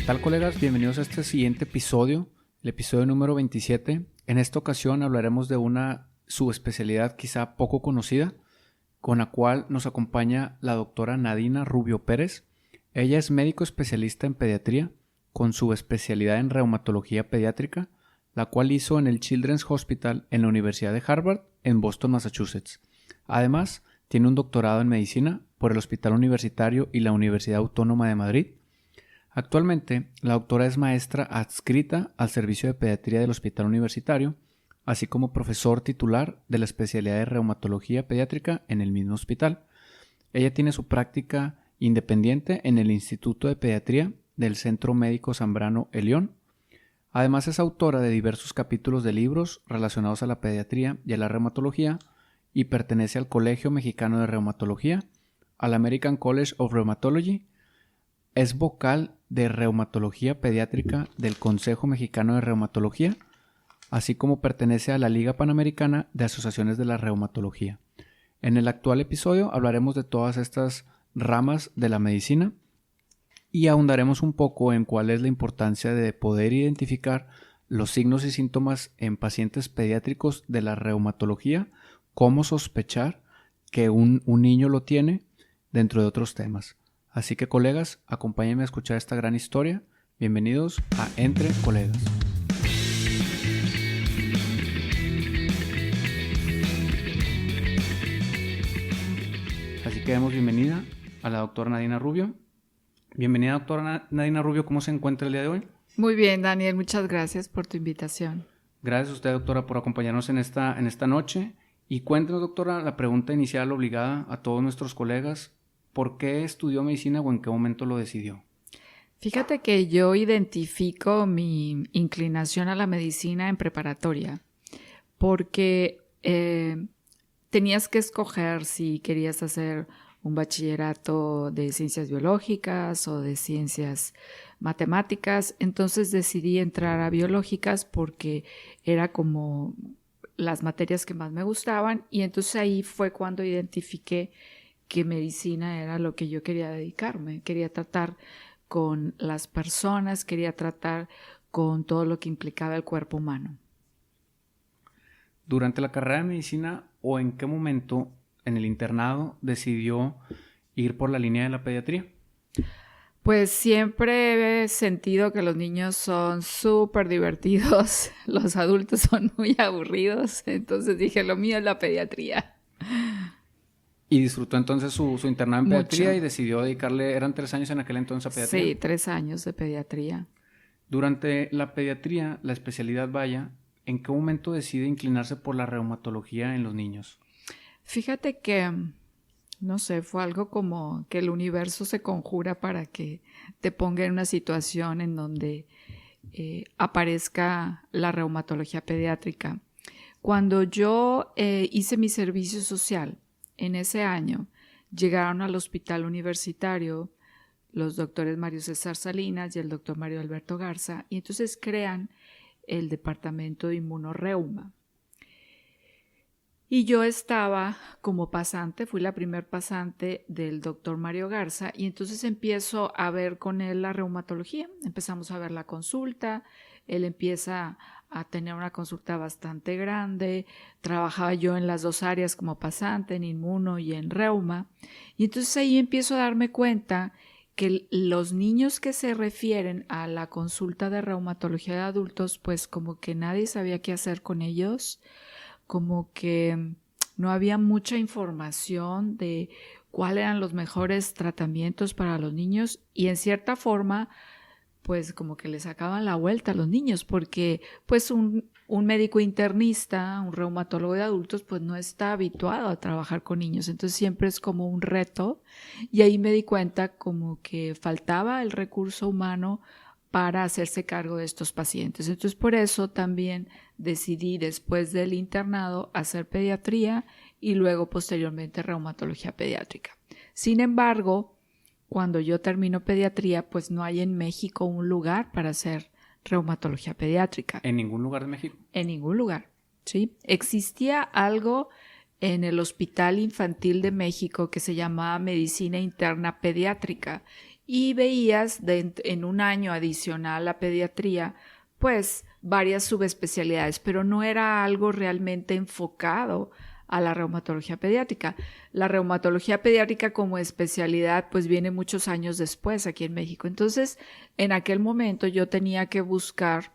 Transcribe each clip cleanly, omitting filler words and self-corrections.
tal, colegas? Bienvenidos a este siguiente episodio, el episodio número 27. En esta ocasión hablaremos de una subespecialidad quizá poco conocida, con la cual nos acompaña la doctora Nadina Rubio Pérez. Ella es médico especialista en pediatría, con subespecialidad en reumatología pediátrica, la cual hizo en el Children's Hospital en la Universidad de Harvard, en Boston, Massachusetts. Además, tiene un doctorado en medicina por el Hospital Universitario y la Universidad Autónoma de Madrid. Actualmente, la doctora es maestra adscrita al Servicio de Pediatría del Hospital Universitario, así como profesor titular de la especialidad de reumatología pediátrica en el mismo hospital. Ella tiene su práctica independiente en el Instituto de Pediatría del Centro Médico Zambrano Elión. Además, es autora de diversos capítulos de libros relacionados a la pediatría y a la reumatología y pertenece al Colegio Mexicano de Reumatología, al American College of Rheumatology. Es vocal de reumatología pediátrica del Consejo Mexicano de Reumatología, así como pertenece a la Liga Panamericana de Asociaciones de la Reumatología. En el actual episodio hablaremos de todas estas ramas de la medicina y ahondaremos un poco en cuál es la importancia de poder identificar los signos y síntomas en pacientes pediátricos de la reumatología, cómo sospechar que un niño lo tiene, dentro de otros temas. Así que, colegas, acompáñenme a escuchar esta gran historia. Bienvenidos a Entre Colegas. Así que damos bienvenida a la doctora Nadina Rubio. Bienvenida, doctora Nadina Rubio. ¿Cómo se encuentra el día de hoy? Muy bien, Daniel. Muchas gracias por tu invitación. Gracias a usted, doctora, por acompañarnos en esta noche. Y cuéntenos, doctora, la pregunta inicial obligada a todos nuestros colegas. ¿Por qué estudió medicina o en qué momento lo decidió? Fíjate que yo identifico mi inclinación a la medicina en preparatoria, porque tenías que escoger si querías hacer un bachillerato de ciencias biológicas o de ciencias matemáticas. Entonces decidí entrar a biológicas porque era como las materias que más me gustaban, y entonces ahí fue cuando identifiqué que medicina era lo que yo quería dedicarme. Quería tratar con las personas, quería tratar con todo lo que implicaba el cuerpo humano. ¿Durante la carrera de medicina o en qué momento en el internado decidió ir por la línea de la pediatría? Pues siempre he sentido que los niños son súper divertidos, los adultos son muy aburridos, entonces dije, lo mío es la pediatría. Y disfrutó entonces su internado en pediatría Mucho. y decidió dedicarle, eran 3 años en aquel entonces a pediatría. Sí, 3 años de pediatría. Durante la pediatría, la especialidad vaya, ¿en qué momento decide inclinarse por la reumatología en los niños? Fíjate que, no sé, fue algo como que el universo se conjura para que te ponga en una situación en donde aparezca la reumatología pediátrica. Cuando yo hice mi servicio social, en ese año, llegaron al hospital universitario los doctores Mario César Salinas y el doctor Mario Alberto Garza, y entonces crean el departamento de inmunoreuma. Y yo estaba como pasante, fui la primer pasante del doctor Mario Garza, y entonces empiezo a ver con él la reumatología. Empezamos a ver la consulta, él empieza a tener una consulta bastante grande, trabajaba yo en las 2 áreas como pasante, en inmuno y en reuma, y entonces ahí empiezo a darme cuenta que los niños que se refieren a la consulta de reumatología de adultos, pues como que nadie sabía qué hacer con ellos, como que no había mucha información de cuáles eran los mejores tratamientos para los niños, y en cierta forma pues como que le sacaban la vuelta a los niños, porque pues un médico internista, un reumatólogo de adultos, pues no está habituado a trabajar con niños, entonces siempre es como un reto, y ahí me di cuenta como que faltaba el recurso humano para hacerse cargo de estos pacientes. Entonces por eso también decidí después del internado hacer pediatría y luego posteriormente reumatología pediátrica. Sin embargo, cuando yo termino pediatría, pues no hay en México un lugar para hacer reumatología pediátrica. ¿En ningún lugar de México? En ningún lugar, ¿sí? Existía algo en el Hospital Infantil de México que se llamaba Medicina Interna Pediátrica, y veías en un año adicional a pediatría, pues varias subespecialidades, pero no era algo realmente enfocado a la reumatología pediátrica. La reumatología pediátrica como especialidad pues viene muchos años después aquí en México. Entonces, en aquel momento yo tenía que buscar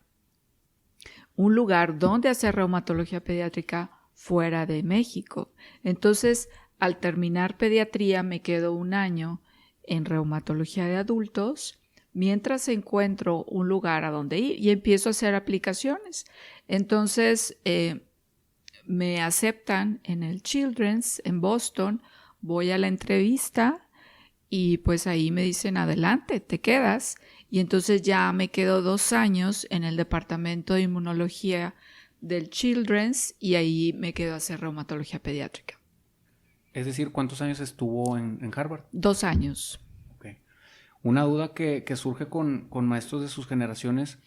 un lugar donde hacer reumatología pediátrica fuera de México. Entonces, al terminar pediatría me quedo un año en reumatología de adultos mientras encuentro un lugar a donde ir y empiezo a hacer aplicaciones. Entonces, me aceptan en el Children's en Boston, voy a la entrevista y pues ahí me dicen adelante, te quedas. Y entonces ya me quedo 2 años en el departamento de inmunología del Children's y ahí me quedo a hacer reumatología pediátrica. Es decir, ¿cuántos años estuvo en Harvard? 2 años. Okay. Una duda que surge con maestros de sus generaciones.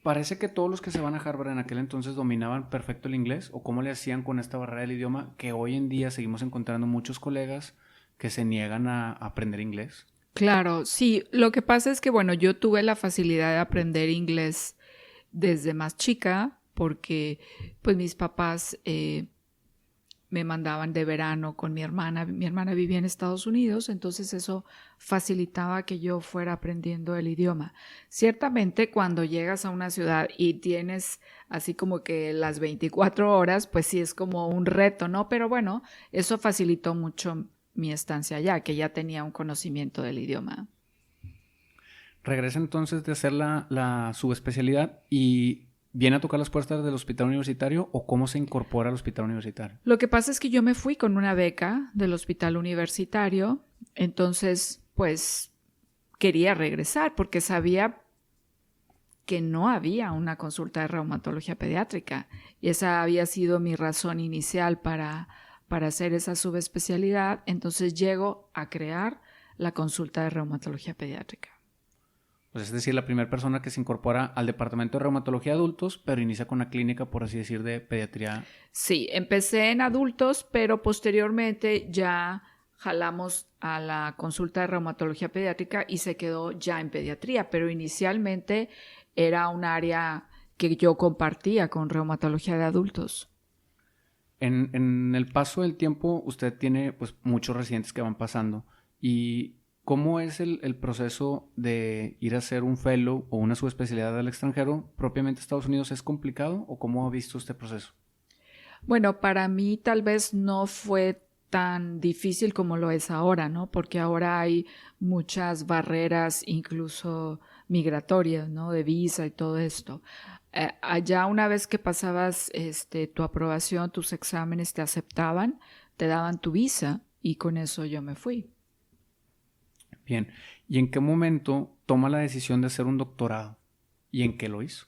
¿Parece que todos los que se van a Harvard en aquel entonces dominaban perfecto el inglés? ¿O cómo le hacían con esta barrera del idioma que hoy en día seguimos encontrando muchos colegas que se niegan a aprender inglés? Claro, sí. Lo que pasa es que, bueno, yo tuve la facilidad de aprender inglés desde más chica porque, pues, mis papás me mandaban de verano con mi hermana. Mi hermana vivía en Estados Unidos, entonces eso facilitaba que yo fuera aprendiendo el idioma. Ciertamente, cuando llegas a una ciudad y tienes así como que las 24 horas, pues sí es como un reto, ¿no? Pero bueno, eso facilitó mucho mi estancia allá, que ya tenía un conocimiento del idioma. Regresa entonces de hacer la subespecialidad y viene a tocar las puertas del hospital universitario, ¿o cómo se incorpora al hospital universitario? Lo que pasa es que yo me fui con una beca del hospital universitario, entonces pues quería regresar porque sabía que no había una consulta de reumatología pediátrica y esa había sido mi razón inicial para hacer esa subespecialidad. Entonces llego a crear la consulta de reumatología pediátrica. Pues es decir, la primera persona que se incorpora al departamento de reumatología de adultos, pero inicia con una clínica, por así decir, de pediatría. Sí, empecé en adultos, pero posteriormente ya jalamos a la consulta de reumatología pediátrica y se quedó ya en pediatría, pero inicialmente era un área que yo compartía con reumatología de adultos. En el paso del tiempo, usted tiene pues muchos residentes que van pasando. ¿Y cómo es el proceso de ir a hacer un fellow o una subespecialidad al extranjero? ¿Propiamente Estados Unidos es complicado o cómo ha visto este proceso? Bueno, para mí tal vez no fue tan difícil como lo es ahora, ¿no? Porque ahora hay muchas barreras, incluso migratorias, ¿no? De visa y todo esto. Allá una vez que pasabas tu aprobación, tus exámenes te aceptaban, te daban tu visa y con eso yo me fui. Bien. ¿Y en qué momento toma la decisión de hacer un doctorado? ¿Y en qué lo hizo?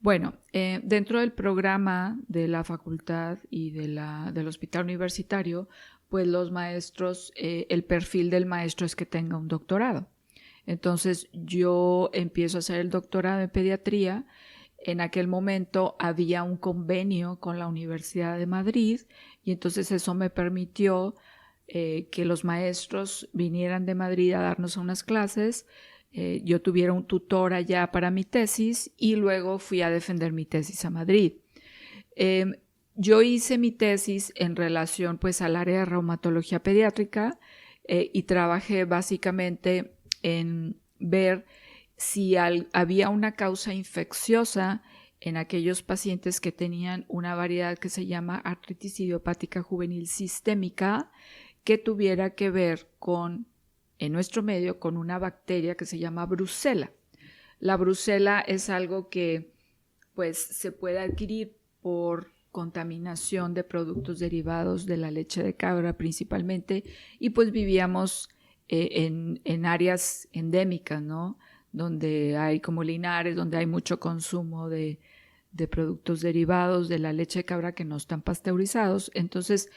Bueno, dentro del programa de la facultad y del hospital universitario, pues los maestros, el perfil del maestro es que tenga un doctorado. Entonces yo empiezo a hacer el doctorado en pediatría. En aquel momento había un convenio con la Universidad de Madrid y entonces eso me permitió que los maestros vinieran de Madrid a darnos unas clases. Yo tuviera un tutor allá para mi tesis y luego fui a defender mi tesis a Madrid. Yo hice mi tesis en relación pues al área de reumatología pediátrica y trabajé básicamente en ver si había una causa infecciosa en aquellos pacientes que tenían una variedad que se llama artritis idiopática juvenil sistémica que tuviera que ver con, en nuestro medio, con una bacteria que se llama Brucella. La Brucella es algo que pues se puede adquirir por contaminación de productos derivados de la leche de cabra principalmente y pues vivíamos en áreas endémicas, ¿no? Donde hay como Linares, donde hay mucho consumo de productos derivados de la leche de cabra que no están pasteurizados. Entonces,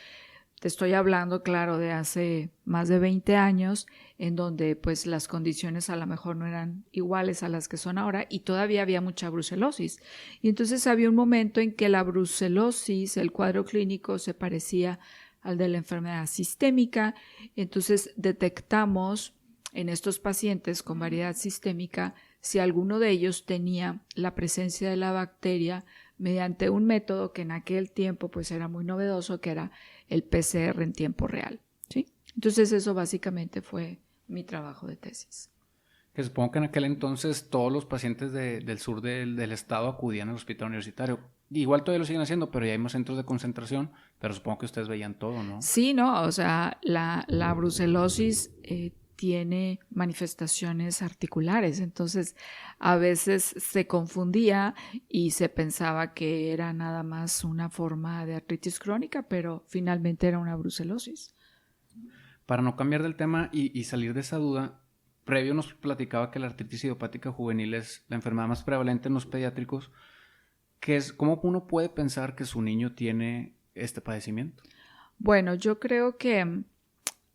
te estoy hablando, claro, de hace más de 20 años, en donde pues las condiciones a lo mejor no eran iguales a las que son ahora y todavía había mucha brucelosis. Y entonces había un momento en que la brucelosis, el cuadro clínico se parecía al de la enfermedad sistémica. Entonces detectamos en estos pacientes con variedad sistémica si alguno de ellos tenía la presencia de la bacteria mediante un método que en aquel tiempo pues era muy novedoso, que era el PCR en tiempo real, ¿sí? Entonces eso básicamente fue mi trabajo de tesis. Que supongo que en aquel entonces todos los pacientes del sur del estado acudían al hospital universitario. Igual todavía lo siguen haciendo, pero ya hay más centros de concentración, pero supongo que ustedes veían todo, ¿no? Sí, ¿no? O sea, la brucelosis tiene manifestaciones articulares, entonces a veces se confundía y se pensaba que era nada más una forma de artritis crónica, pero finalmente era una brucelosis. Para no cambiar del tema y salir de esa duda, previo nos platicaba que la artritis idiopática juvenil es la enfermedad más prevalente en los pediátricos. ¿Cómo uno puede pensar que su niño tiene este padecimiento? Bueno, yo creo que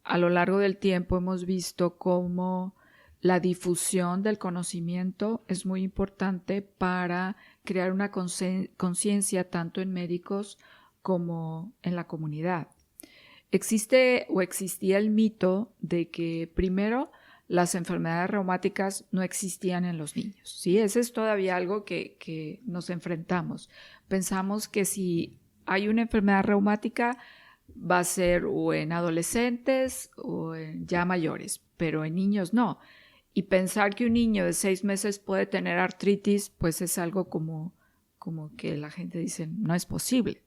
a lo largo del tiempo hemos visto cómo la difusión del conocimiento es muy importante para crear una conciencia tanto en médicos como en la comunidad. Existe o existía el mito de que primero las enfermedades reumáticas no existían en los niños, ¿sí? Ese es todavía algo que nos enfrentamos. Pensamos que si hay una enfermedad reumática va a ser o en adolescentes o en ya mayores, pero en niños no. Y pensar que un niño de 6 meses puede tener artritis, pues es algo como que la gente dice, no es posible.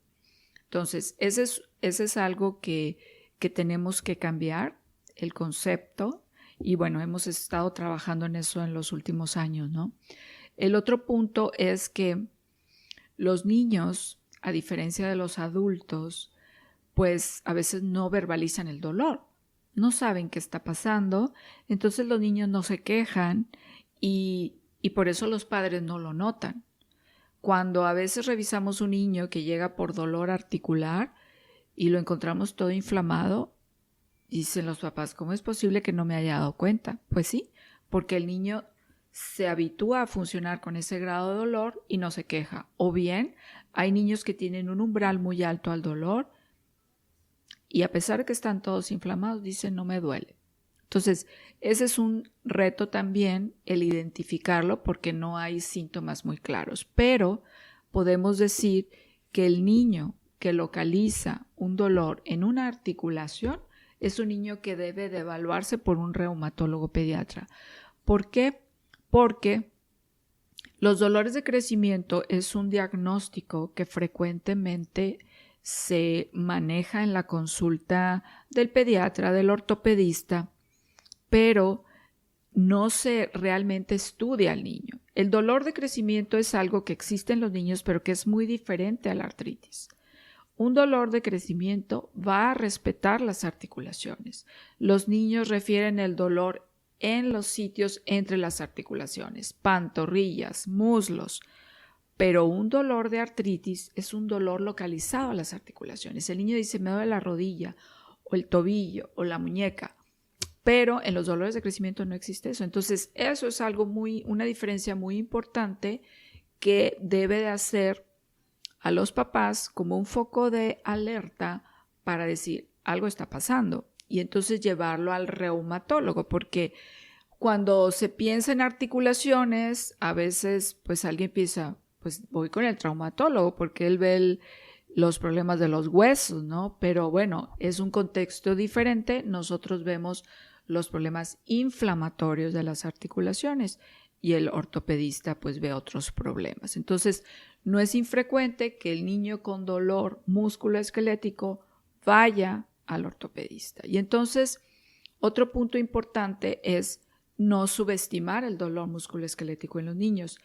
Entonces, ese es algo que tenemos que cambiar, el concepto. Y bueno, hemos estado trabajando en eso en los últimos años, ¿no? El otro punto es que los niños, a diferencia de los adultos, pues a veces no verbalizan el dolor, no saben qué está pasando, entonces los niños no se quejan y por eso los padres no lo notan. Cuando a veces revisamos un niño que llega por dolor articular y lo encontramos todo inflamado, dicen los papás, ¿cómo es posible que no me haya dado cuenta? Pues sí, porque el niño se habitúa a funcionar con ese grado de dolor y no se queja. O bien, hay niños que tienen un umbral muy alto al dolor y a pesar de que están todos inflamados, dicen, no me duele. Entonces, ese es un reto también, el identificarlo, porque no hay síntomas muy claros. Pero podemos decir que el niño que localiza un dolor en una articulación es un niño que debe de evaluarse por un reumatólogo pediatra. ¿Por qué? Porque los dolores de crecimiento es un diagnóstico que frecuentemente se maneja en la consulta del pediatra, del ortopedista, pero no se realmente estudia al niño. El dolor de crecimiento es algo que existe en los niños, pero que es muy diferente a la artritis. Un dolor de crecimiento va a respetar las articulaciones. Los niños refieren el dolor en los sitios entre las articulaciones, pantorrillas, muslos, pero un dolor de artritis es un dolor localizado a las articulaciones. El niño dice, me duele la rodilla o el tobillo o la muñeca, pero en los dolores de crecimiento no existe eso. Entonces, eso es algo una diferencia muy importante que debe de hacer a los papás como un foco de alerta para decir, algo está pasando, y entonces llevarlo al reumatólogo, porque cuando se piensa en articulaciones, a veces pues alguien piensa, pues voy con el traumatólogo porque él ve los problemas de los huesos, ¿no? Pero bueno, es un contexto diferente. Nosotros vemos los problemas inflamatorios de las articulaciones y el ortopedista pues ve otros problemas. Entonces, no es infrecuente que el niño con dolor musculoesquelético vaya al ortopedista. Y entonces, otro punto importante es no subestimar el dolor musculoesquelético en los niños.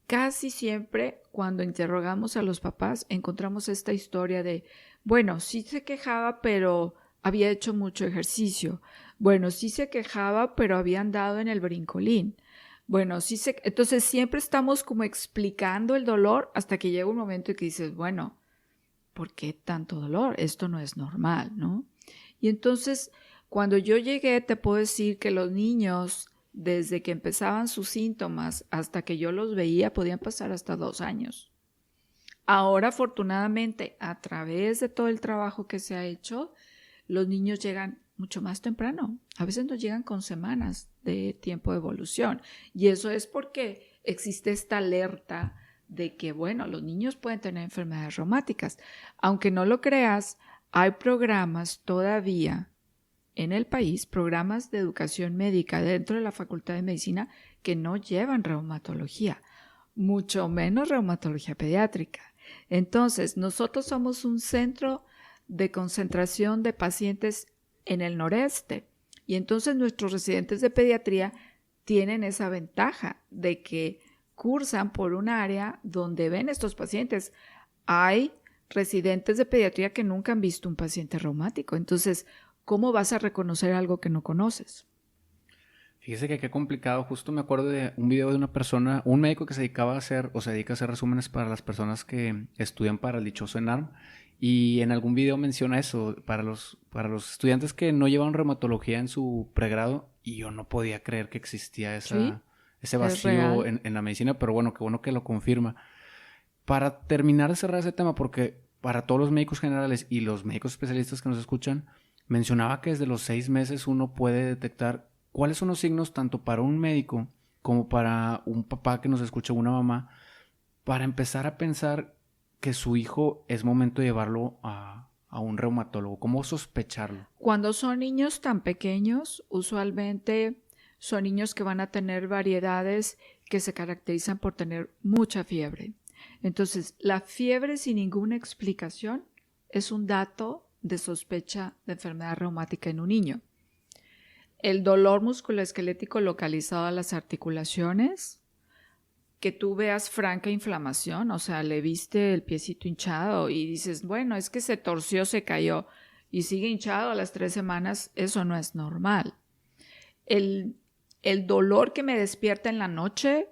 Casi siempre cuando interrogamos a los papás encontramos esta historia de, bueno, sí se quejaba, pero había hecho mucho ejercicio. Bueno, sí se quejaba, pero había andado en el brincolín. Bueno, entonces siempre estamos como explicando el dolor hasta que llega un momento en que dices, bueno, ¿por qué tanto dolor? Esto no es normal, ¿no? Y entonces, cuando yo llegué, te puedo decir que los niños, desde que empezaban sus síntomas hasta que yo los veía, podían pasar hasta 2 años. Ahora, afortunadamente, a través de todo el trabajo que se ha hecho, los niños llegan mucho más temprano. A veces nos llegan con semanas de tiempo de evolución. Y eso es porque existe esta alerta de que, bueno, los niños pueden tener enfermedades reumáticas. Aunque no lo creas, hay programas todavía en el país, programas de educación médica dentro de la Facultad de Medicina que no llevan reumatología, mucho menos reumatología pediátrica. Entonces, nosotros somos un centro de concentración de pacientes en el noreste y entonces nuestros residentes de pediatría tienen esa ventaja de que cursan por un área donde ven estos pacientes. Hay residentes de pediatría que nunca han visto un paciente reumático, entonces, ¿cómo vas a reconocer algo que no conoces? Fíjese que qué complicado. Justo me acuerdo de un video de una persona, un médico que se dedicaba a hacer o se dedica a hacer resúmenes para las personas que estudian para el dichoso ENARM. Y en algún video menciona eso, para los estudiantes que no llevan reumatología en su pregrado. Y yo no podía creer que existía Sí, ese es vacío real. en la medicina, pero bueno, qué bueno que lo confirma. Para terminar de cerrar ese tema, porque para todos los médicos generales y los médicos especialistas que nos escuchan, mencionaba que desde los 6 meses uno puede detectar cuáles son los signos tanto para un médico como para un papá que nos escucha, una mamá, para empezar a pensar que su hijo es momento de llevarlo a un reumatólogo. ¿Cómo sospecharlo? Cuando son niños tan pequeños, usualmente son niños que van a tener variedades que se caracterizan por tener mucha fiebre. Entonces, la fiebre sin ninguna explicación es un dato de sospecha de enfermedad reumática en un niño. El dolor musculoesquelético localizado a las articulaciones, que tú veas franca inflamación, o sea, le viste el piecito hinchado y dices, bueno, es que se torció, se cayó y sigue hinchado a las 3 semanas, eso no es normal. El, el dolor que me despierta en la noche,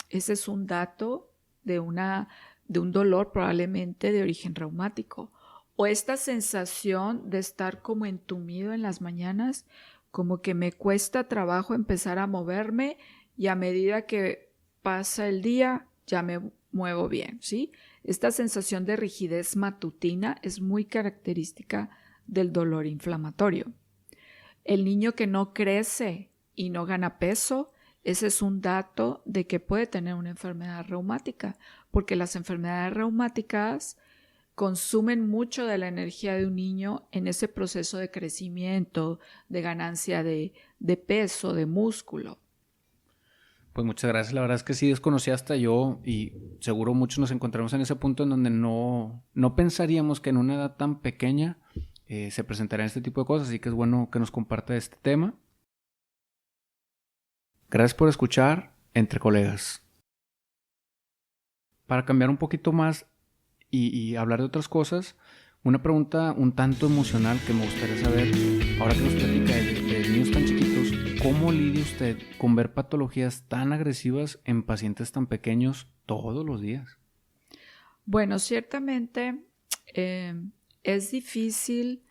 ese es un dato de un dolor probablemente de origen reumático. O esta sensación de estar como entumido en las mañanas, como que me cuesta trabajo empezar a moverme y a medida que pasa el día ya me muevo bien, ¿sí? Esta sensación de rigidez matutina es muy característica del dolor inflamatorio. El niño que no crece y no gana peso, ese es un dato de que puede tener una enfermedad reumática, porque las enfermedades reumáticas consumen mucho de la energía de un niño en ese proceso de crecimiento, de ganancia de peso, de músculo. Pues muchas gracias. La verdad es que sí desconocía hasta yo y seguro muchos nos encontramos en ese punto en donde no pensaríamos que en una edad tan pequeña se presentarían este tipo de cosas. Así que es bueno que nos comparta este tema. Gracias por escuchar Entre Colegas. Para cambiar un poquito más y hablar de otras cosas, una pregunta un tanto emocional que me gustaría saber, ahora que nos platica de niños tan chiquitos, ¿cómo lidia usted con ver patologías tan agresivas en pacientes tan pequeños todos los días? Bueno, ciertamente es difícil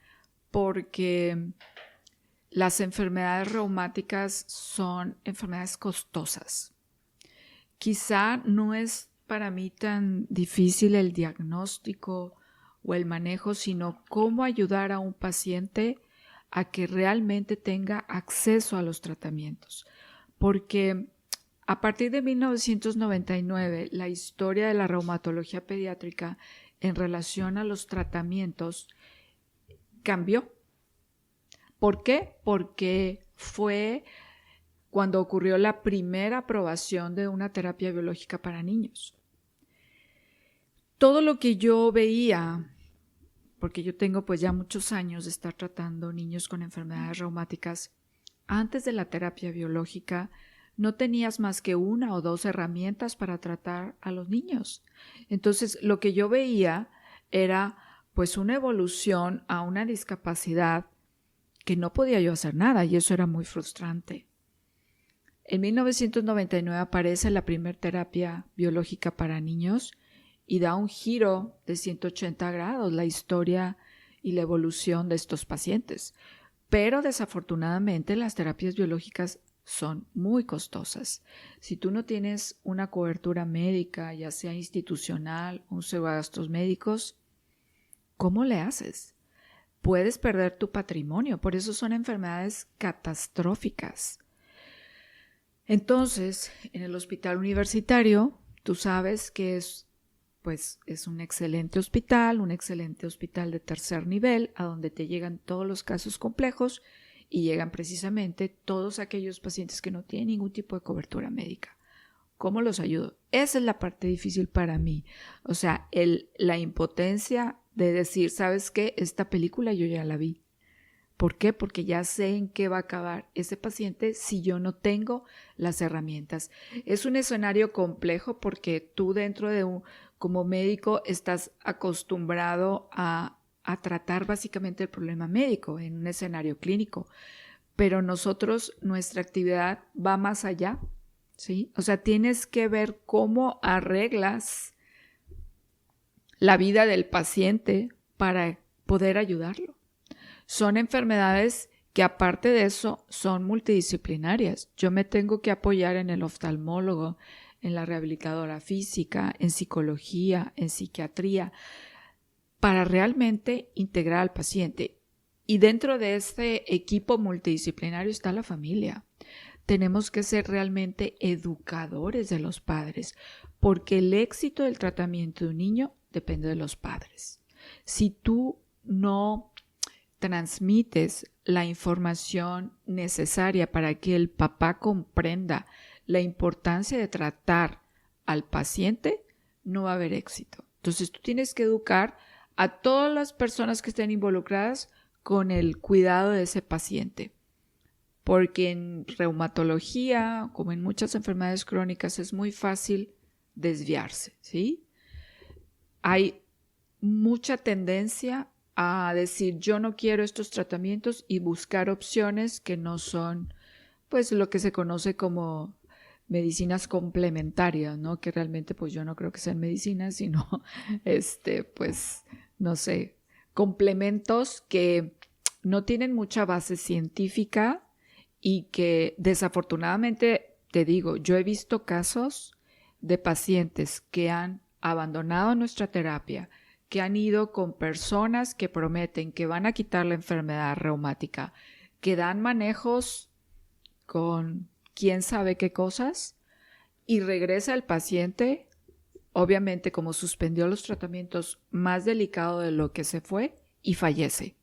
porque las enfermedades reumáticas son enfermedades costosas. Quizá no es para mí tan difícil el diagnóstico o el manejo, sino cómo ayudar a un paciente a que realmente tenga acceso a los tratamientos. Porque a partir de 1999, la historia de la reumatología pediátrica en relación a los tratamientos cambió. ¿Por qué? Porque fue cuando ocurrió la primera aprobación de una terapia biológica para niños. Todo lo que yo veía, porque yo tengo pues ya muchos años de estar tratando niños con enfermedades reumáticas, antes de la terapia biológica no tenías más que 1 o 2 herramientas para tratar a los niños. Entonces, lo que yo veía era pues una evolución a una discapacidad que no podía yo hacer nada y eso era muy frustrante. En 1999 aparece la primera terapia biológica para niños y da un giro de 180 grados la historia y la evolución de estos pacientes. Pero desafortunadamente las terapias biológicas son muy costosas. Si tú no tienes una cobertura médica, ya sea institucional o un seguro de gastos médicos, ¿cómo le haces? puedes perder tu patrimonio. Por eso son enfermedades catastróficas. Entonces, en el hospital universitario, tú sabes que es un excelente hospital de tercer nivel, a donde te llegan todos los casos complejos y llegan precisamente todos aquellos pacientes que no tienen ningún tipo de cobertura médica. ¿Cómo los ayudo? Esa es la parte difícil para mí. O sea, la impotencia de decir, ¿sabes qué? Esta película yo ya la vi. ¿Por qué? Porque ya sé en qué va a acabar ese paciente si yo no tengo las herramientas. Es un escenario complejo porque tú como médico estás acostumbrado a tratar básicamente el problema médico en un escenario clínico, pero nuestra actividad va más allá, ¿sí? O sea, tienes que ver cómo arreglas la vida del paciente para poder ayudarlo. Son enfermedades que aparte de eso son multidisciplinarias. Yo me tengo que apoyar en el oftalmólogo, en la rehabilitadora física, en psicología, en psiquiatría, para realmente integrar al paciente. Y dentro de este equipo multidisciplinario está la familia. Tenemos que ser realmente educadores de los padres, porque el éxito del tratamiento de un niño depende de los padres. Si tú no transmites la información necesaria para que el papá comprenda la importancia de tratar al paciente, no va a haber éxito. Entonces tú tienes que educar a todas las personas que estén involucradas con el cuidado de ese paciente. Porque en reumatología, como en muchas enfermedades crónicas, es muy fácil desviarse, ¿sí? Hay mucha tendencia a decir yo no quiero estos tratamientos y buscar opciones que no son pues lo que se conoce como medicinas complementarias, ¿no? Que realmente pues yo no creo que sean medicinas, sino pues no sé, complementos que no tienen mucha base científica y que desafortunadamente, te digo, yo he visto casos de pacientes que han abandonado nuestra terapia, que han ido con personas que prometen que van a quitar la enfermedad reumática, que dan manejos con quién sabe qué cosas y regresa el paciente, obviamente como suspendió los tratamientos, más delicado de lo que se fue y fallece.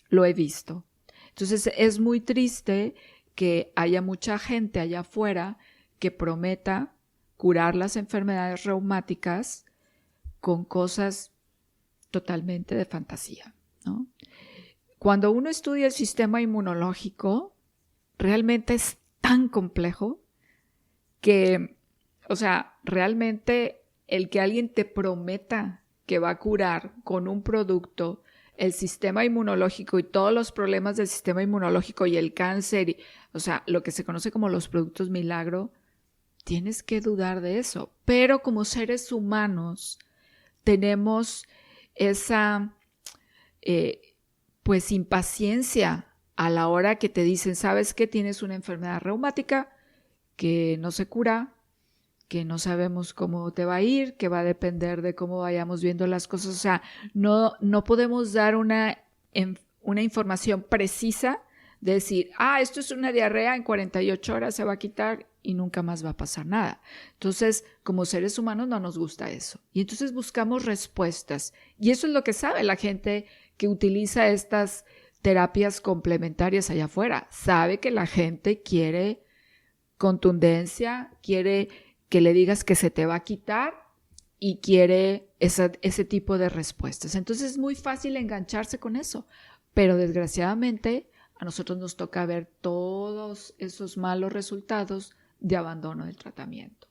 Lo he visto. Entonces es muy triste que haya mucha gente allá afuera que prometa curar las enfermedades reumáticas con cosas totalmente de fantasía, ¿no? Cuando uno estudia el sistema inmunológico, realmente es tan complejo que, o sea, realmente el que alguien te prometa que va a curar con un producto el sistema inmunológico y todos los problemas del sistema inmunológico y el cáncer, o sea, lo que se conoce como los productos milagro, tienes que dudar de eso. Pero como seres humanos tenemos esa pues impaciencia a la hora que te dicen, sabes que tienes una enfermedad reumática que no se cura, que no sabemos cómo te va a ir, que va a depender de cómo vayamos viendo las cosas. O sea, no podemos dar una información precisa de decir, esto es una diarrea, en 48 horas se va a quitar y nunca más va a pasar nada. Entonces, como seres humanos no nos gusta eso. Y entonces buscamos respuestas. Y eso es lo que sabe la gente que utiliza estas terapias complementarias allá afuera. Sabe que la gente quiere contundencia, quiere que le digas que se te va a quitar y quiere ese tipo de respuestas. Entonces es muy fácil engancharse con eso, pero desgraciadamente a nosotros nos toca ver todos esos malos resultados de abandono del tratamiento.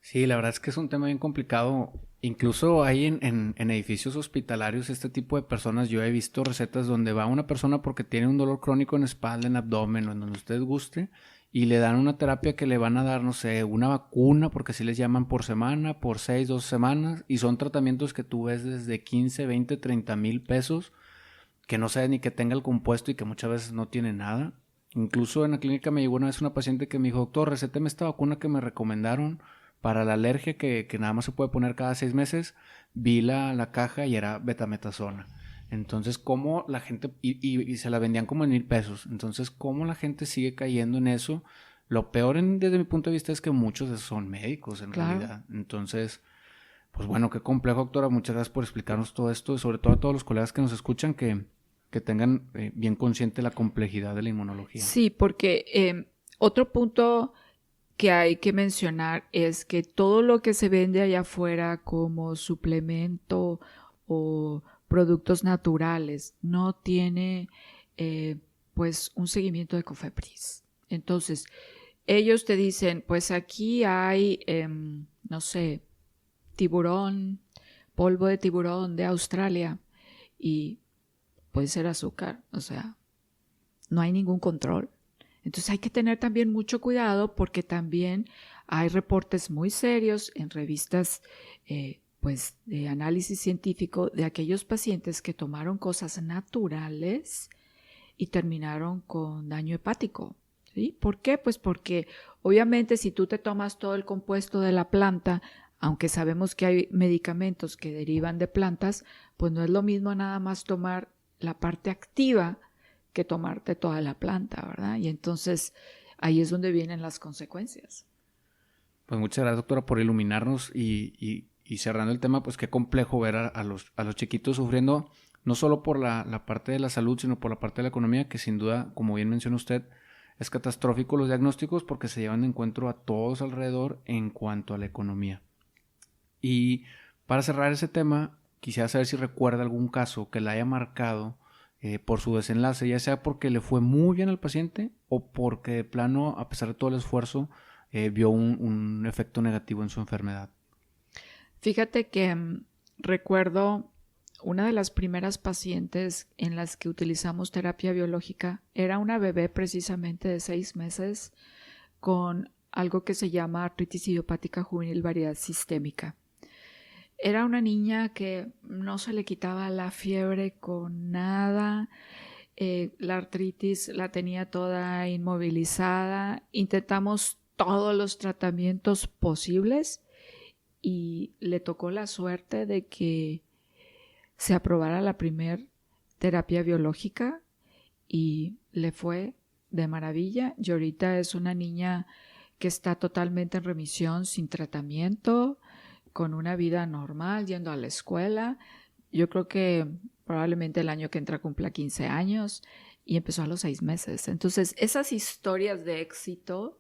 Sí, la verdad es que es un tema bien complicado. Incluso hay en edificios hospitalarios este tipo de personas. Yo he visto recetas donde va una persona porque tiene un dolor crónico en espalda, en abdomen o en donde usted guste, y le dan una terapia que le van a dar, no sé, una vacuna, porque así les llaman, por semana, por 6, 2 semanas, y son tratamientos que tú ves desde 15, 20, 30 mil pesos, que no sabes ni que tenga el compuesto y que muchas veces no tiene nada. Incluso en la clínica me llegó una vez una paciente que me dijo, doctor, recéteme esta vacuna que me recomendaron, Para la alergia que nada más se puede poner cada 6 meses, vi la caja y era betametasona. Entonces, ¿cómo la gente... Y se la vendían como en $1,000. Entonces, ¿cómo la gente sigue cayendo en eso? Lo peor desde mi punto de vista es que muchos de esos son médicos en realidad. Entonces, pues bueno, qué complejo, doctora. Muchas gracias por explicarnos todo esto y sobre todo a todos los colegas que nos escuchan que tengan bien consciente la complejidad de la inmunología. Sí, porque otro punto que hay que mencionar es que todo lo que se vende allá afuera como suplemento o productos naturales no tiene pues un seguimiento de COFEPRIS. Entonces, ellos te dicen, pues aquí hay, no sé, tiburón, polvo de tiburón de Australia y puede ser azúcar, o sea, no hay ningún control. Entonces hay que tener también mucho cuidado porque también hay reportes muy serios en revistas pues de análisis científico de aquellos pacientes que tomaron cosas naturales y terminaron con daño hepático. ¿Sí? ¿Por qué? Pues porque obviamente si tú te tomas todo el compuesto de la planta, aunque sabemos que hay medicamentos que derivan de plantas, pues no es lo mismo nada más tomar la parte activa que tomarte toda la planta, ¿verdad? Y entonces ahí es donde vienen las consecuencias. Pues muchas gracias, doctora, por iluminarnos y cerrando el tema, pues qué complejo ver a los chiquitos sufriendo, no solo por la parte de la salud, sino por la parte de la economía, que sin duda, como bien menciona usted, es catastrófico los diagnósticos porque se llevan de encuentro a todos alrededor en cuanto a la economía. Y para cerrar ese tema, quisiera saber si recuerda algún caso que la haya marcado por su desenlace, ya sea porque le fue muy bien al paciente o porque de plano, a pesar de todo el esfuerzo, vio un efecto negativo en su enfermedad. Fíjate que recuerdo una de las primeras pacientes en las que utilizamos terapia biológica era una bebé precisamente de 6 meses con algo que se llama artritis idiopática juvenil variedad sistémica. Era una niña que no se le quitaba la fiebre con nada, la artritis la tenía toda inmovilizada, intentamos todos los tratamientos posibles y le tocó la suerte de que se aprobara la primer terapia biológica y le fue de maravilla y ahorita es una niña que está totalmente en remisión sin tratamiento, con una vida normal, yendo a la escuela. Yo creo que probablemente el año que entra cumpla 15 años y empezó a los 6 meses. Entonces, esas historias de éxito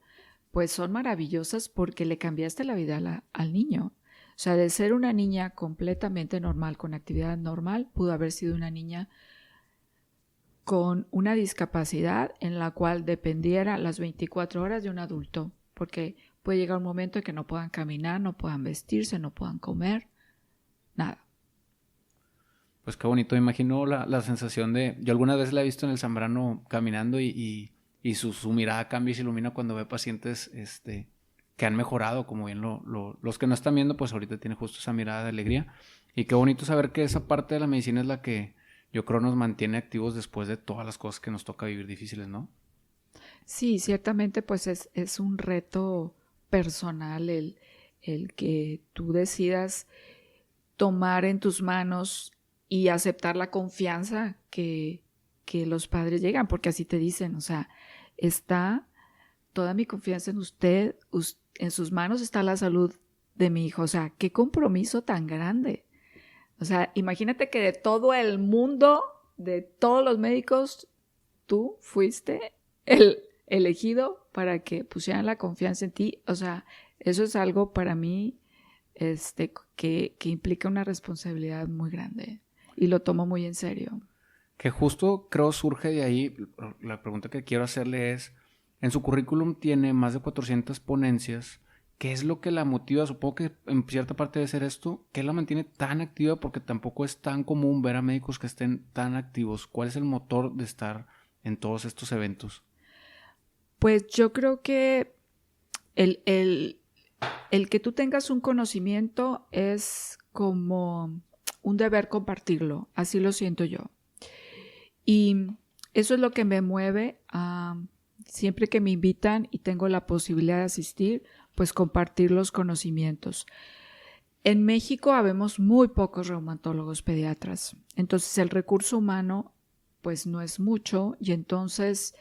pues son maravillosas porque le cambiaste la vida al niño. O sea, de ser una niña completamente normal, con actividad normal, pudo haber sido una niña con una discapacidad en la cual dependiera las 24 horas de un adulto, porque puede llegar un momento en que no puedan caminar, no puedan vestirse, no puedan comer, nada. Pues qué bonito, me imagino la sensación de... Yo alguna vez la he visto en el Zambrano caminando y su mirada cambia y se ilumina cuando ve pacientes que han mejorado, como bien los que no están viendo, pues ahorita tiene justo esa mirada de alegría. Y qué bonito saber que esa parte de la medicina es la que yo creo nos mantiene activos después de todas las cosas que nos toca vivir difíciles, ¿no? Sí, ciertamente pues es un reto personal el que tú decidas tomar en tus manos y aceptar la confianza que los padres llegan, porque así te dicen, o sea, está toda mi confianza en usted, en sus manos está la salud de mi hijo, o sea, qué compromiso tan grande. O sea, imagínate que de todo el mundo, de todos los médicos, tú fuiste el elegido para que pusieran la confianza en ti. O sea, eso es algo para mí que implica una responsabilidad muy grande y lo tomo muy en serio. Que justo creo surge de ahí, la pregunta que quiero hacerle es, en su currículum tiene más de 400 ponencias. ¿Qué es lo que la motiva? Supongo que en cierta parte debe ser esto. ¿Qué la mantiene tan activa? Porque tampoco es tan común ver a médicos que estén tan activos. ¿Cuál es el motor de estar en todos estos eventos? Pues yo creo que el que tú tengas un conocimiento es como un deber compartirlo. Así lo siento yo. Y eso es lo que me mueve a... Siempre que me invitan y tengo la posibilidad de asistir, pues compartir los conocimientos. En México habemos muy pocos reumatólogos pediatras, entonces el recurso humano pues no es mucho y entonces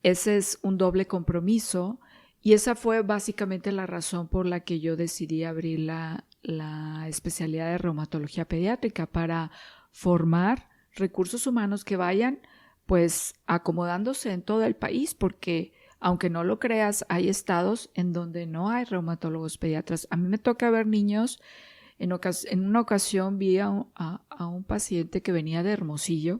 ese es un doble compromiso y esa fue básicamente la razón por la que yo decidí abrir la especialidad de reumatología pediátrica para formar recursos humanos que vayan pues acomodándose en todo el país, porque aunque no lo creas, hay estados en donde no hay reumatólogos pediatras. A mí me toca ver niños, en una ocasión vi a un paciente que venía de Hermosillo.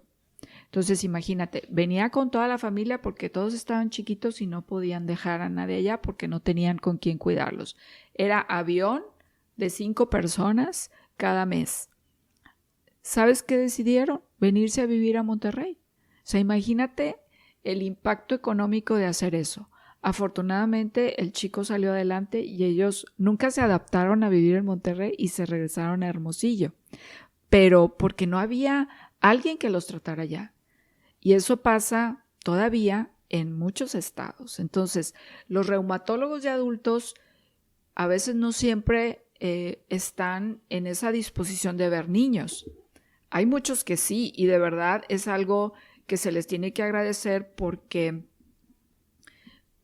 Entonces imagínate, venía con toda la familia porque todos estaban chiquitos y no podían dejar a nadie allá porque no tenían con quién cuidarlos. Era avión de 5 personas cada mes. ¿Sabes qué decidieron? Venirse a vivir a Monterrey. O sea, imagínate el impacto económico de hacer eso. Afortunadamente el chico salió adelante y ellos nunca se adaptaron a vivir en Monterrey y se regresaron a Hermosillo, pero porque no había alguien que los tratara allá. Y eso pasa todavía en muchos estados. Entonces, los reumatólogos de adultos a veces no siempre están en esa disposición de ver niños. Hay muchos que sí, y de verdad es algo que se les tiene que agradecer porque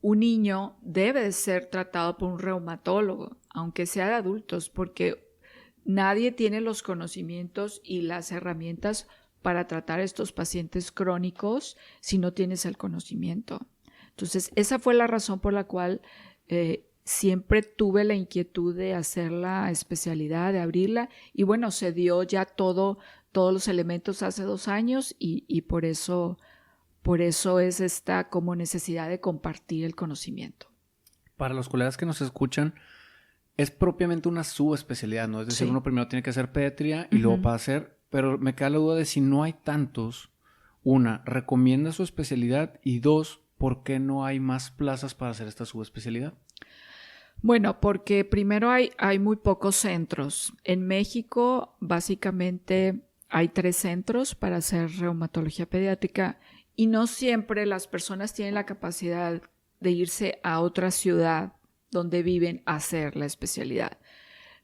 un niño debe de ser tratado por un reumatólogo, aunque sea de adultos, porque nadie tiene los conocimientos y las herramientas para tratar a estos pacientes crónicos si no tienes el conocimiento. Entonces, esa fue la razón por la cual siempre tuve la inquietud de hacer la especialidad, de abrirla, y bueno, se dio ya todos los elementos hace 2 años y por eso es esta como necesidad de compartir el conocimiento. Para los colegas que nos escuchan, es propiamente una subespecialidad, ¿no? Es decir, uno primero tiene que hacer pediatría y luego para hacer, pero me queda la duda de si no hay tantos, una, ¿recomienda su especialidad? Y 2, ¿por qué no hay más plazas para hacer esta subespecialidad? Bueno, porque primero hay muy pocos centros. En México, básicamente, hay 3 centros para hacer reumatología pediátrica y no siempre las personas tienen la capacidad de irse a otra ciudad donde viven a hacer la especialidad.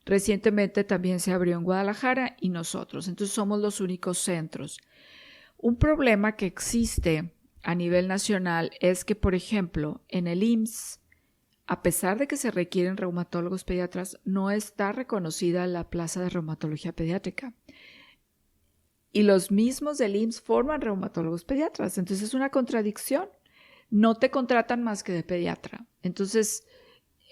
Recientemente también se abrió en Guadalajara y nosotros, entonces somos los únicos centros. Un problema que existe a nivel nacional es que, por ejemplo, en el IMSS, a pesar de que se requieren reumatólogos pediatras, no está reconocida la plaza de reumatología pediátrica. Y los mismos del IMSS forman reumatólogos pediatras. Entonces es una contradicción. No te contratan más que de pediatra. Entonces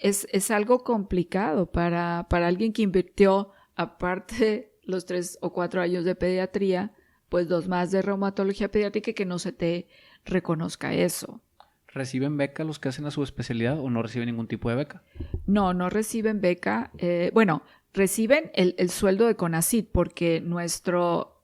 es algo complicado para alguien que invirtió, aparte los 3 o 4 años de pediatría, pues 2 más de reumatología pediátrica y que no se te reconozca eso. ¿Reciben beca los que hacen la subespecialidad o no reciben ningún tipo de beca? No reciben beca. Reciben el sueldo de CONACYT porque nuestro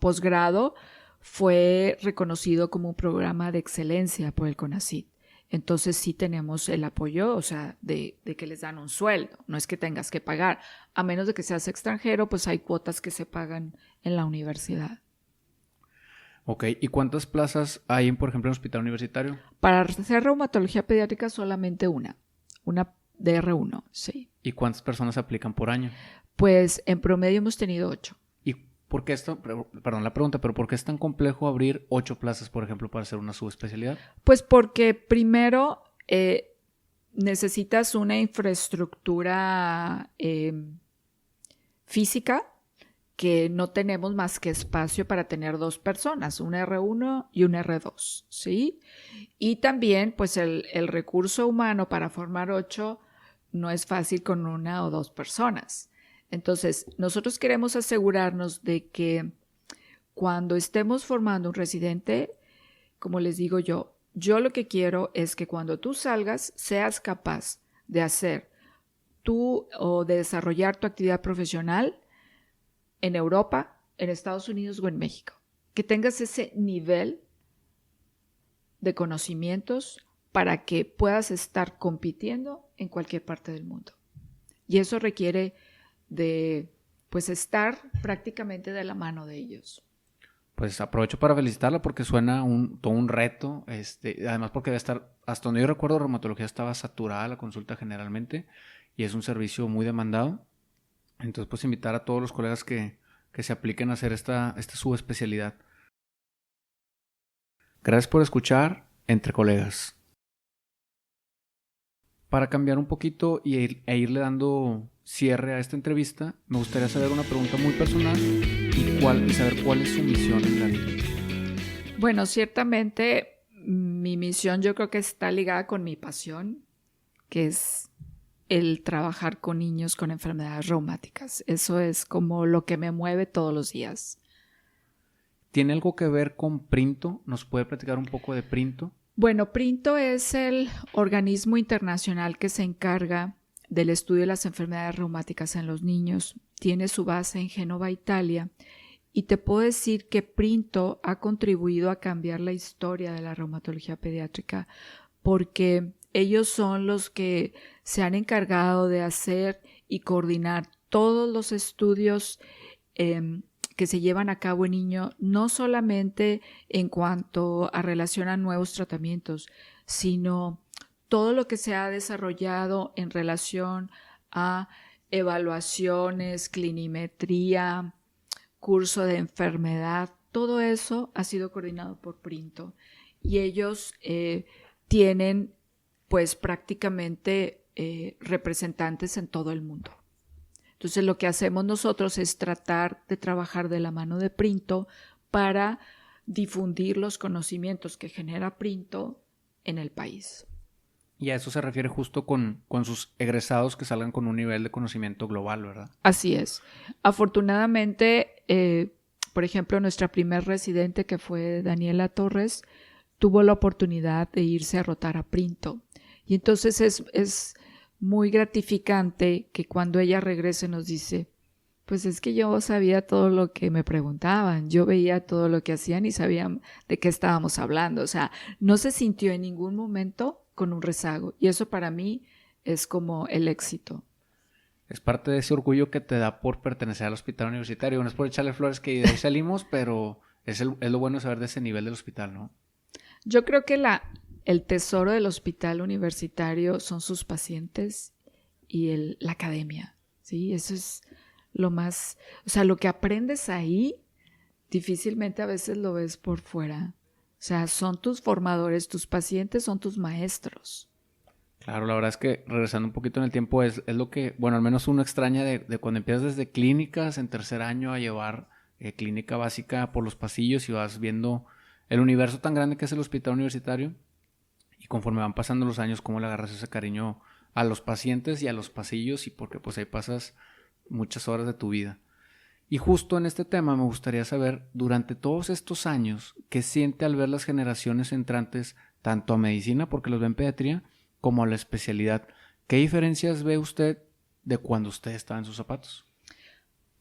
posgrado fue reconocido como un programa de excelencia por el CONACYT. Entonces sí tenemos el apoyo, o sea, de que les dan un sueldo. No es que tengas que pagar. A menos de que seas extranjero, pues hay cuotas que se pagan en la universidad. Ok, ¿y cuántas plazas hay, por ejemplo, en el hospital universitario? Para hacer reumatología pediátrica solamente una de R1, sí. ¿Y cuántas personas aplican por año? Pues en promedio hemos tenido 8. ¿Y por qué esto? Perdón la pregunta, pero ¿por qué es tan complejo abrir 8 plazas, por ejemplo, para hacer una subespecialidad? Pues porque primero necesitas una infraestructura física que no tenemos más que espacio para tener 2 personas, un R1 y un R2, ¿sí? Y también, pues el recurso humano para formar 8 no es fácil con 1 o 2 personas. Entonces, nosotros queremos asegurarnos de que cuando estemos formando un residente, como les digo yo lo que quiero es que cuando tú salgas seas capaz de hacer o de desarrollar tu actividad profesional en Europa, en Estados Unidos o en México. Que tengas ese nivel de conocimientos para que puedas estar compitiendo en cualquier parte del mundo. Y eso requiere de, pues, estar prácticamente de la mano de ellos. Pues aprovecho para felicitarla porque suena todo un reto. Además porque debe estar, hasta donde yo recuerdo, reumatología estaba saturada la consulta generalmente y es un servicio muy demandado. Entonces, pues invitar a todos los colegas que se apliquen a hacer esta subespecialidad. Gracias por escuchar Entre Colegas. Para cambiar un poquito e irle dando cierre a esta entrevista, me gustaría saber una pregunta muy personal y saber cuál es su misión en la vida. Bueno, ciertamente mi misión yo creo que está ligada con mi pasión, que es el trabajar con niños con enfermedades reumáticas. Eso es como lo que me mueve todos los días. ¿Tiene algo que ver con Printo? ¿Nos puede platicar un poco de Printo? Bueno, Printo es el organismo internacional que se encarga del estudio de las enfermedades reumáticas en los niños. Tiene su base en Génova, Italia. Y te puedo decir que Printo ha contribuido a cambiar la historia de la reumatología pediátrica porque ellos son los que se han encargado de hacer y coordinar todos los estudios que se llevan a cabo en niños, no solamente en cuanto a relación a nuevos tratamientos, sino todo lo que se ha desarrollado en relación a evaluaciones, clinimetría, curso de enfermedad, todo eso ha sido coordinado por Printo y ellos tienen pues prácticamente representantes en todo el mundo. Entonces lo que hacemos nosotros es tratar de trabajar de la mano de Printo para difundir los conocimientos que genera Printo en el país. Y a eso se refiere justo con sus egresados que salgan con un nivel de conocimiento global, ¿verdad? Así es. Afortunadamente, por ejemplo, nuestra primer residente, que fue Daniela Torres, tuvo la oportunidad de irse a rotar a Printo. Y entonces es muy gratificante que cuando ella regrese nos dice, pues es que yo sabía todo lo que me preguntaban, yo veía todo lo que hacían y sabían de qué estábamos hablando. O sea, no se sintió en ningún momento con un rezago. Y eso para mí es como el éxito. Es parte de ese orgullo que te da por pertenecer al hospital universitario. No es por echarle flores que de ahí salimos, pero es lo bueno saber de ese nivel del hospital, ¿no? Yo creo que el tesoro del hospital universitario son sus pacientes y la academia, ¿sí? Eso es lo más, o sea, lo que aprendes ahí difícilmente a veces lo ves por fuera. O sea, son tus formadores, tus pacientes son tus maestros. Claro, la verdad es que regresando un poquito en el tiempo es lo que, bueno, al menos uno extraña de cuando empiezas desde clínicas en tercer año a llevar clínica básica por los pasillos y vas viendo el universo tan grande que es el hospital universitario y conforme van pasando los años cómo le agarras ese cariño a los pacientes y a los pasillos y porque pues ahí pasas muchas horas de tu vida. Y justo en este tema me gustaría saber, durante todos estos años, ¿qué siente al ver las generaciones entrantes tanto a medicina, porque los ve en pediatría, como a la especialidad? ¿Qué diferencias ve usted de cuando usted estaba en sus zapatos?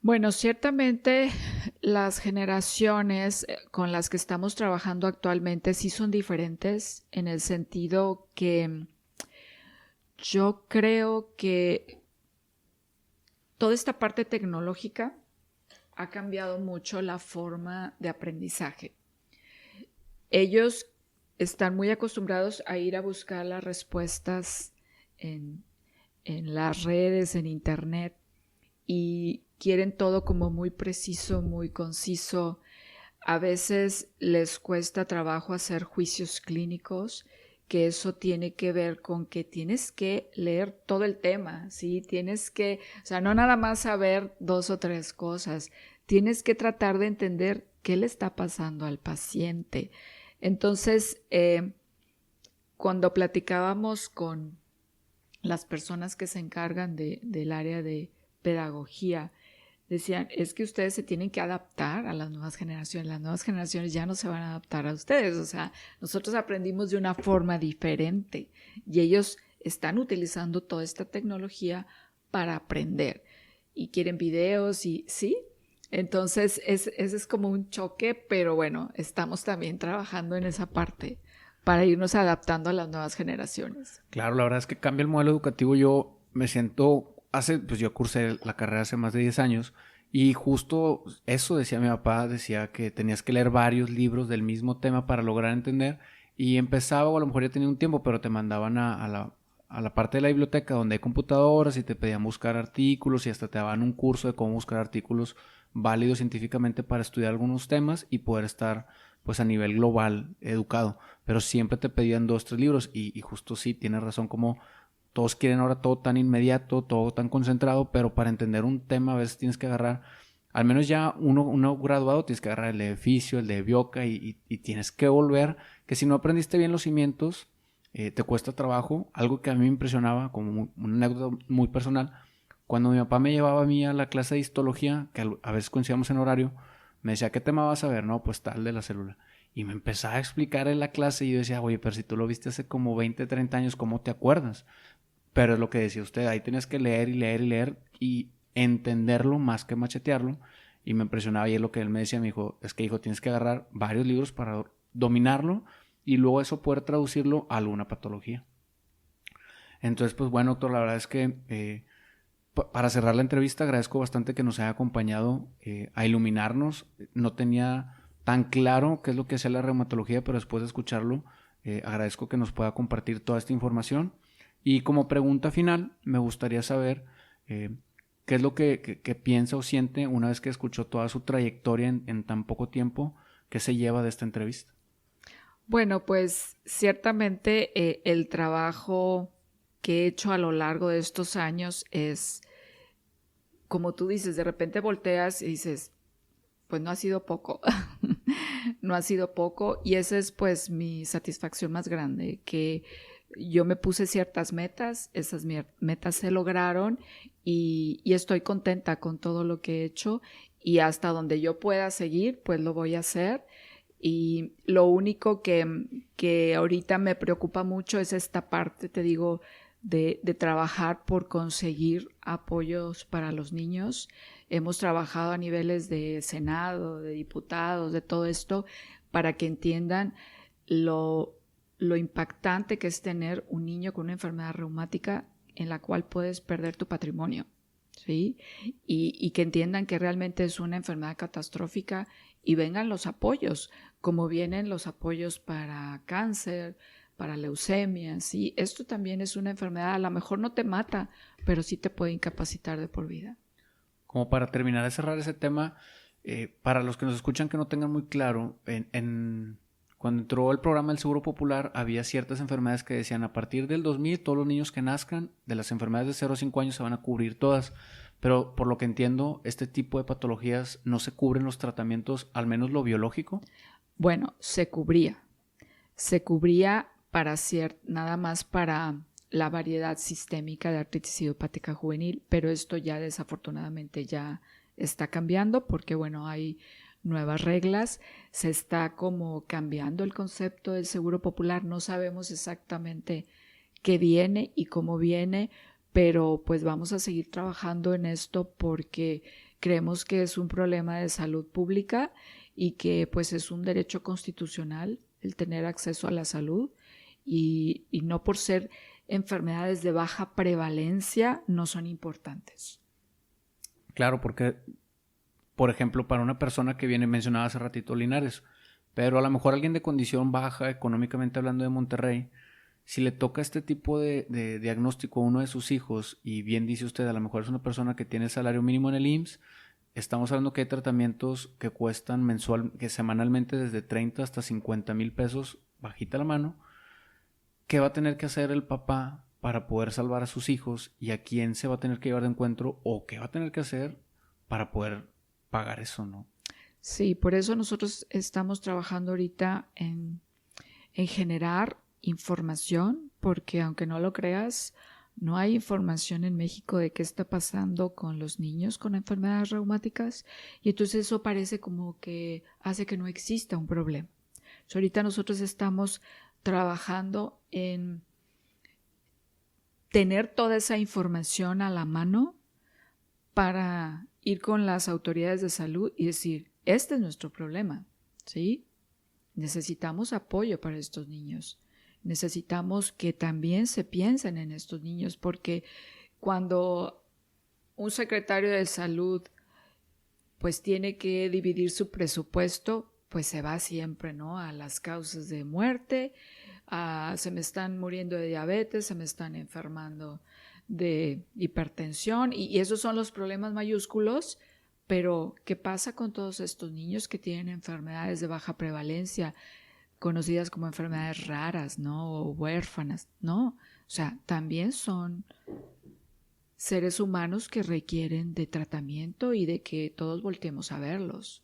Bueno, ciertamente las generaciones con las que estamos trabajando actualmente sí son diferentes en el sentido que yo creo que toda esta parte tecnológica ha cambiado mucho la forma de aprendizaje. Ellos están muy acostumbrados a ir a buscar las respuestas en las redes, en internet, y quieren todo como muy preciso, muy conciso. A veces les cuesta trabajo hacer juicios clínicos, que eso tiene que ver con que tienes que leer todo el tema, ¿sí? Tienes que, o sea, no nada más saber 2 o 3 cosas, tienes que tratar de entender qué le está pasando al paciente. Entonces, cuando platicábamos con las personas que se encargan del área de pedagogía, decían, es que ustedes se tienen que adaptar a las nuevas generaciones ya no se van a adaptar a ustedes, o sea, nosotros aprendimos de una forma diferente y ellos están utilizando toda esta tecnología para aprender y quieren videos y sí, entonces ese es como un choque, pero bueno, estamos también trabajando en esa parte para irnos adaptando a las nuevas generaciones. Claro, la verdad es que cambia el modelo educativo. Yo me siento, pues yo cursé la carrera hace más de 10 años Y justo eso decía mi papá, decía que tenías que leer varios libros del mismo tema para lograr entender. Y empezaba, o a lo mejor ya tenía un tiempo, pero te mandaban a la parte de la biblioteca donde hay computadoras y te pedían buscar artículos y hasta te daban un curso de cómo buscar artículos válidos científicamente para estudiar algunos temas y poder estar pues a nivel global educado. Pero siempre te pedían 2, 3 libros y justo sí, tienes razón, como todos quieren ahora todo tan inmediato, todo tan concentrado, pero para entender un tema a veces tienes que agarrar, al menos ya uno graduado, tienes que agarrar el de Fisio, el de Bioca y tienes que volver, que si no aprendiste bien los cimientos, te cuesta trabajo. Algo que a mí me impresionaba, como una anécdota muy personal, cuando mi papá me llevaba a mí a la clase de histología, que a veces coincidíamos en horario, me decía, ¿qué tema vas a ver? No, pues tal de la célula. Y me empezaba a explicar en la clase y yo decía, oye, pero si tú lo viste hace como 20, 30 años, ¿cómo te acuerdas? Pero es lo que decía usted, ahí tenías que leer y leer y leer y entenderlo más que machetearlo. Y me impresionaba y es lo que él me decía, me dijo, es que hijo, tienes que agarrar varios libros para dominarlo y luego eso poder traducirlo a alguna patología. Entonces, pues bueno, doctor, la verdad es que para cerrar la entrevista agradezco bastante que nos haya acompañado a iluminarnos. No tenía tan claro qué es lo que hacía la reumatología, pero después de escucharlo, agradezco que nos pueda compartir toda esta información. Y como pregunta final, me gustaría saber qué es lo que piensa o siente una vez que escuchó toda su trayectoria en tan poco tiempo, qué se lleva de esta entrevista. Bueno, pues ciertamente el trabajo que he hecho a lo largo de estos años es, como tú dices, de repente volteas y dices, pues no ha sido poco, no ha sido poco y esa es pues mi satisfacción más grande, que yo me puse ciertas metas, esas metas se lograron y estoy contenta con todo lo que he hecho y hasta donde yo pueda seguir, pues lo voy a hacer. Y lo único que ahorita me preocupa mucho es esta parte, te digo, de trabajar por conseguir apoyos para los niños. Hemos trabajado a niveles de Senado, de diputados, de todo esto, para que entiendan lo impactante que es tener un niño con una enfermedad reumática en la cual puedes perder tu patrimonio, ¿sí? Y que entiendan que realmente es una enfermedad catastrófica y vengan los apoyos, como vienen los apoyos para cáncer, para leucemia, ¿sí? Esto también es una enfermedad, a lo mejor no te mata, pero sí te puede incapacitar de por vida. Como para terminar de cerrar ese tema, para los que nos escuchan que no tengan muy claro, cuando entró el programa del Seguro Popular había ciertas enfermedades que decían a partir del 2000 todos los niños que nazcan de las enfermedades de 0 a 5 años se van a cubrir todas, pero por lo que entiendo este tipo de patologías no se cubren los tratamientos, al menos lo biológico. Bueno, se cubría para nada más para la variedad sistémica de artritis idiopática juvenil, pero esto ya desafortunadamente ya está cambiando porque bueno, hay nuevas reglas, se está como cambiando el concepto del seguro popular, no sabemos exactamente qué viene y cómo viene, pero pues vamos a seguir trabajando en esto porque creemos que es un problema de salud pública y que pues es un derecho constitucional el tener acceso a la salud y no por ser enfermedades de baja prevalencia no son importantes. Claro, porque, por ejemplo, para una persona que viene mencionada hace ratito Linares, pero a lo mejor alguien de condición baja, económicamente hablando de Monterrey, si le toca este tipo de diagnóstico a uno de sus hijos, y bien dice usted, a lo mejor es una persona que tiene el salario mínimo en el IMSS, estamos hablando que hay tratamientos que cuestan que semanalmente desde 30 hasta 50,000 pesos, bajita la mano. ¿Qué va a tener que hacer el papá para poder salvar a sus hijos y a quién se va a tener que llevar de encuentro o qué va a tener que hacer para poder pagar eso, ¿no? Sí, por eso nosotros estamos trabajando ahorita en generar información, porque aunque no lo creas, no hay información en México de qué está pasando con los niños con enfermedades reumáticas y entonces eso parece como que hace que no exista un problema. Entonces, ahorita nosotros estamos trabajando en tener toda esa información a la mano para ir con las autoridades de salud y decir, este es nuestro problema, ¿sí? Necesitamos apoyo para estos niños. Necesitamos que también se piensen en estos niños porque cuando un secretario de salud pues tiene que dividir su presupuesto, pues se va siempre, ¿no? A las causas de muerte, se me están muriendo de diabetes, se me están enfermando de hipertensión y esos son los problemas mayúsculos, pero ¿qué pasa con todos estos niños que tienen enfermedades de baja prevalencia, conocidas como enfermedades raras, ¿no? O huérfanas, ¿no? O sea, también son seres humanos que requieren de tratamiento y de que todos volteemos a verlos.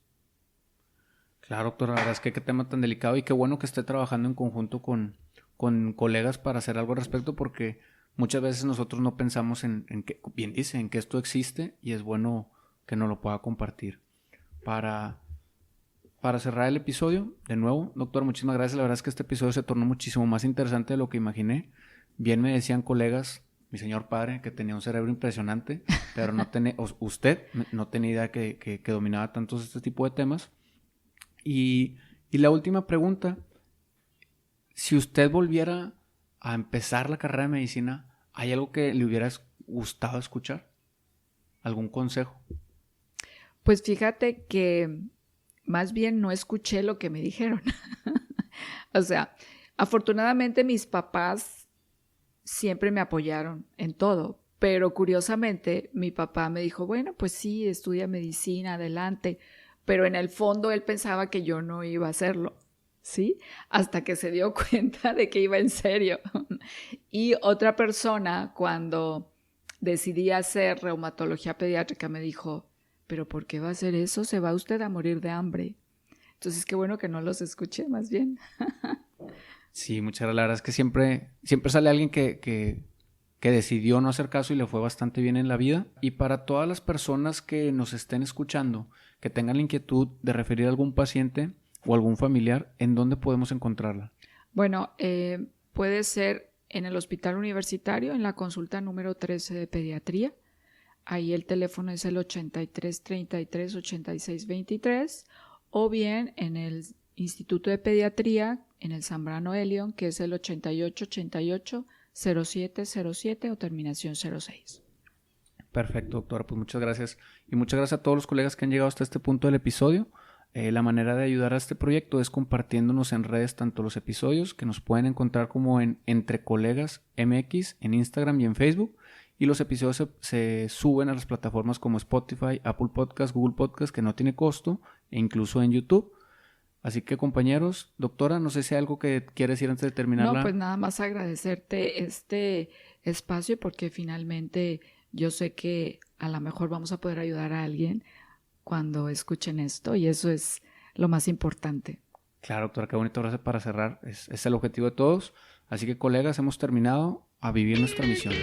Claro, doctora, la verdad es que qué tema tan delicado y qué bueno que esté trabajando en conjunto con colegas para hacer algo al respecto, porque muchas veces nosotros no pensamos en que, bien dice, en que esto existe y es bueno que nos lo pueda compartir. Para cerrar el episodio, de nuevo, doctor, muchísimas gracias. La verdad es que este episodio se tornó muchísimo más interesante de lo que imaginé. Bien me decían colegas, mi señor padre, que tenía un cerebro impresionante, pero usted no tenía idea que dominaba tantos este tipo de temas. Y la última pregunta, si usted volviera a empezar la carrera de medicina, ¿hay algo que le hubiera gustado escuchar? ¿Algún consejo? Pues fíjate que más bien no escuché lo que me dijeron. O sea, afortunadamente mis papás siempre me apoyaron en todo, pero curiosamente mi papá me dijo, bueno, pues sí, estudia medicina, adelante, pero en el fondo él pensaba que yo no iba a hacerlo, ¿sí? Hasta que se dio cuenta de que iba en serio. Y otra persona, cuando decidí hacer reumatología pediátrica, me dijo, ¿pero por qué va a hacer eso? Se va usted a morir de hambre. Entonces, qué bueno que no los escuché, más bien. Sí, muchas gracias. La verdad es que siempre sale alguien que decidió no hacer caso y le fue bastante bien en la vida. Y para todas las personas que nos estén escuchando, que tengan la inquietud de referir a algún paciente o algún familiar, ¿en dónde podemos encontrarla? Bueno, puede ser en el hospital universitario, en la consulta número 13 de pediatría. Ahí el teléfono es el 83 33 86 23, o bien en el Instituto de Pediatría, en el Zambrano Elion, que es el 88 88 07 07 o terminación 06. Perfecto, doctora. Pues muchas gracias. Y muchas gracias a todos los colegas que han llegado hasta este punto del episodio. La manera de ayudar a este proyecto es compartiéndonos en redes tanto los episodios, que nos pueden encontrar como en Entre Colegas MX, en Instagram y en Facebook. Y los episodios se suben a las plataformas como Spotify, Apple Podcast, Google Podcast, que no tiene costo, e incluso en YouTube. Así que, compañeros, doctora, no sé si hay algo que quieres decir antes de terminar. No, pues nada más agradecerte este espacio, porque finalmente yo sé que a lo mejor vamos a poder ayudar a alguien cuando escuchen esto, y eso es lo más importante. Claro, doctora, qué bonito frase para cerrar. Es el objetivo de todos. Así que, colegas, hemos terminado a vivir nuestra misión.